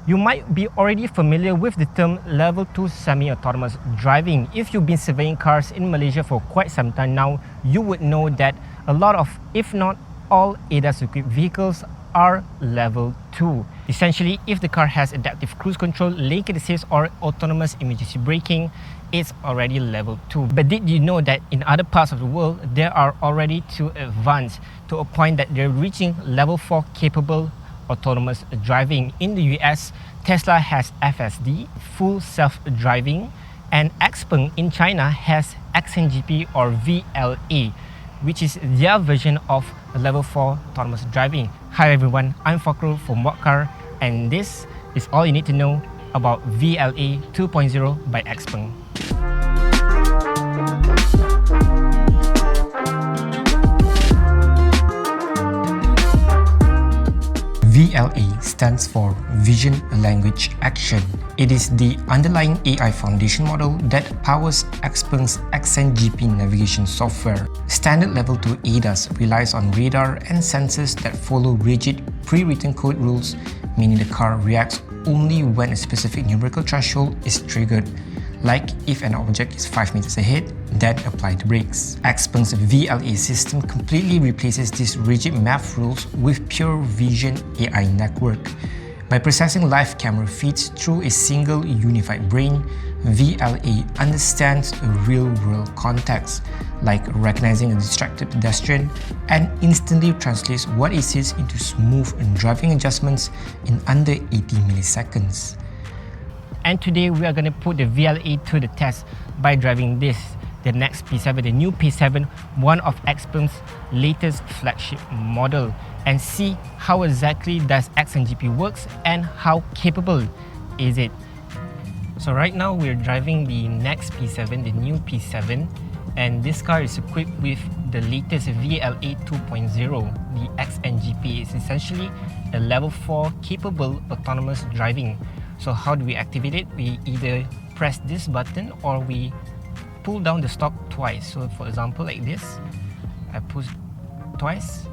You might be already familiar with the term Level 2 semi-autonomous driving. If you've been surveying cars in Malaysia for quite some time now, you would know that a lot of, if not all, ADAS-equipped vehicles are Level 2. Essentially, if the car has adaptive cruise control, lane assist or autonomous emergency braking, it's already Level 2. But did you know that in other parts of the world, they are already too advanced to a point that they're reaching Level 4 capable autonomous driving? In the US, Tesla has FSD, full self-driving, and Xpeng in China has XNGP or VLA, which is their version of Level 4 autonomous driving. Hi everyone, I'm Fakrul from WapCar, and this is all you need to know about VLA 2.0 by Xpeng. VLA stands for Vision Language Action. It is the underlying AI foundation model that powers Xpeng's XNGP navigation software. Standard Level 2 ADAS relies on radar and sensors that follow rigid, pre-written code rules, meaning the car reacts only when a specific numerical threshold is triggered. Like if an object is 5 meters ahead, then apply the brakes. Xpeng's VLA system completely replaces these rigid math rules with pure vision AI network. By processing live camera feeds through a single unified brain, VLA understands a real-world context, like recognizing a distracted pedestrian, and instantly translates what it sees into smooth driving adjustments in under 80 milliseconds. And today we are going to put the VLA to the test by driving this, the next P7, the new P7, one of Xpeng's latest flagship model, and see how exactly does XNGP works and how capable is it. So right now we're driving the next P7, the new P7, and this car is equipped with the latest VLA 2.0. The XNGP is essentially a level 4 capable autonomous driving. So how do we activate it? We either press this button or we pull down the stop twice. So for example, like this, I push twice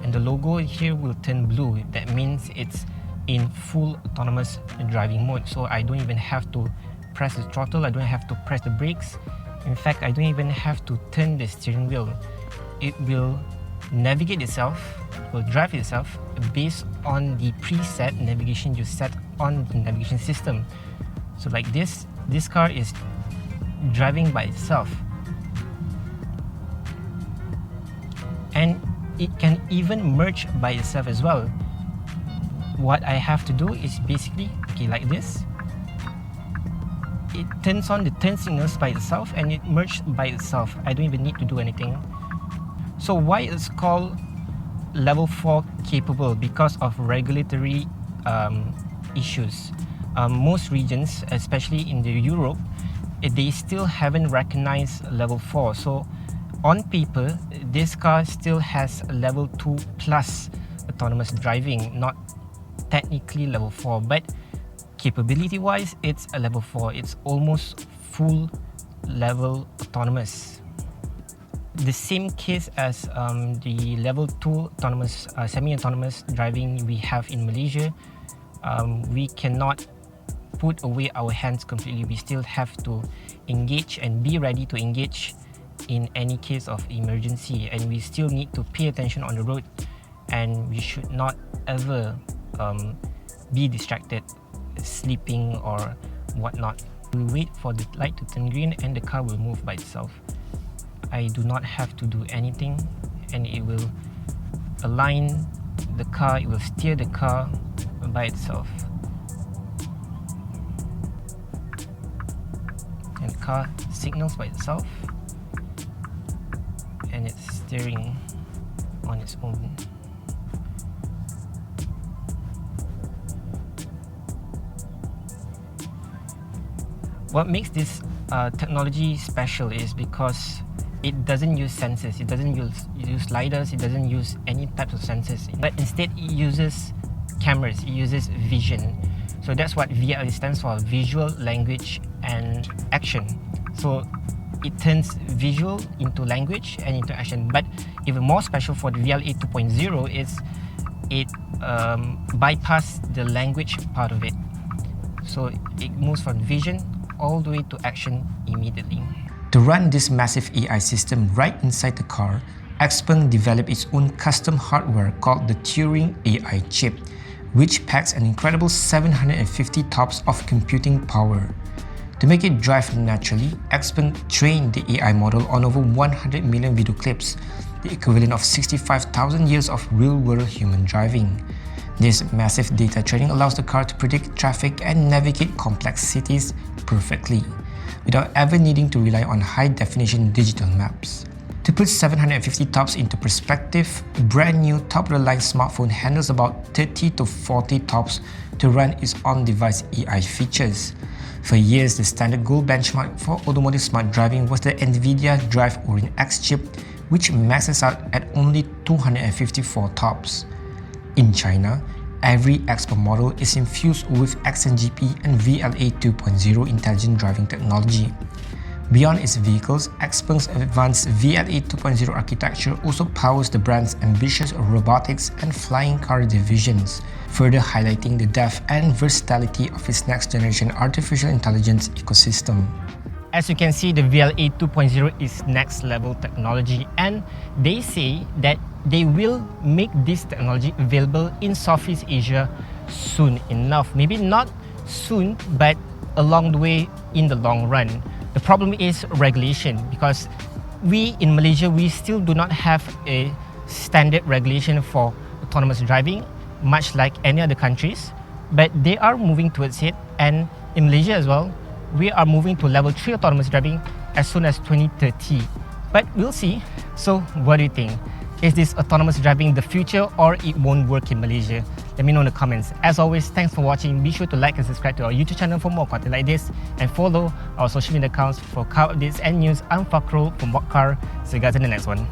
and the logo here will turn blue. That means it's in full autonomous driving mode. So I don't even have to press the throttle, I don't have to press the brakes. In fact, I don't even have to turn the steering wheel. It will navigate itself, will drive itself based on the preset navigation you set on the navigation system. So like this car is driving by itself, and it can even merge by itself as well. What I have to do is basically, like this, it turns on the turn signals by itself and it merged by itself. I don't even need to do anything. So why it's called level 4 capable? Because of regulatory issues. Most regions, especially in the Europe, they still haven't recognized level 4. So on paper, this car still has a level 2 plus autonomous driving, not technically level 4, but capability wise it's a level 4. It's almost full level autonomous. The same case as the level 2 autonomous semi-autonomous driving we have in Malaysia. We cannot put away our hands completely. We still have to engage and be ready to engage in any case of emergency, and we still need to pay attention on the road, and we should not ever be distracted, sleeping or whatnot. We wait for the light to turn green and the car will move by itself. I do not have to do anything, and it will align the car, it will steer the car by itself. And the car signals by itself, and it's steering on its own. What makes this technology special is because it doesn't use sensors, it doesn't use lidars, it doesn't use any types of sensors, but instead it uses cameras, it uses vision. So that's what VLA stands for, Visual Language and Action. So it turns visual into language and into action. But even more special for the VLA 2.0 is it bypassed the language part of it. So it moves from vision all the way to action immediately. To run this massive AI system right inside the car, Xpeng developed its own custom hardware called the Turing AI chip, which packs an incredible 750 TOPS of computing power. To make it drive naturally, Xpeng trained the AI model on over 100 million video clips, the equivalent of 65,000 years of real-world human driving. This massive data training allows the car to predict traffic and navigate complex cities perfectly, without ever needing to rely on high-definition digital maps. To put 750 TOPS into perspective, a brand new top-of-the-line smartphone handles about 30 to 40 TOPS to run its on-device AI features. For years, the standard gold benchmark for automotive smart driving was the NVIDIA Drive Orin X chip, which maxes out at only 254 TOPS. In China, every Xpeng model is infused with XNGP and VLA 2.0 intelligent driving technology. Beyond its vehicles, Xpeng's advanced VLA 2.0 architecture also powers the brand's ambitious robotics and flying car divisions, further highlighting the depth and versatility of its next-generation artificial intelligence ecosystem. As you can see, the VLA 2.0 is next-level technology, and they say that they will make this technology available in Southeast Asia soon enough. Maybe not soon, but along the way in the long run. The problem is regulation, because we in Malaysia, we still do not have a standard regulation for autonomous driving, much like any other countries, but they are moving towards it. And in Malaysia as well, we are moving to level 3 autonomous driving as soon as 2030. But we'll see. So what do you think? Is this autonomous driving the future, or it won't work in Malaysia? Let me know in the comments. As always, thanks for watching. Be sure to like and subscribe to our YouTube channel for more content like this, and follow our social media accounts for car updates and news. I'm Fakrul from WapCar. See you guys in the next one.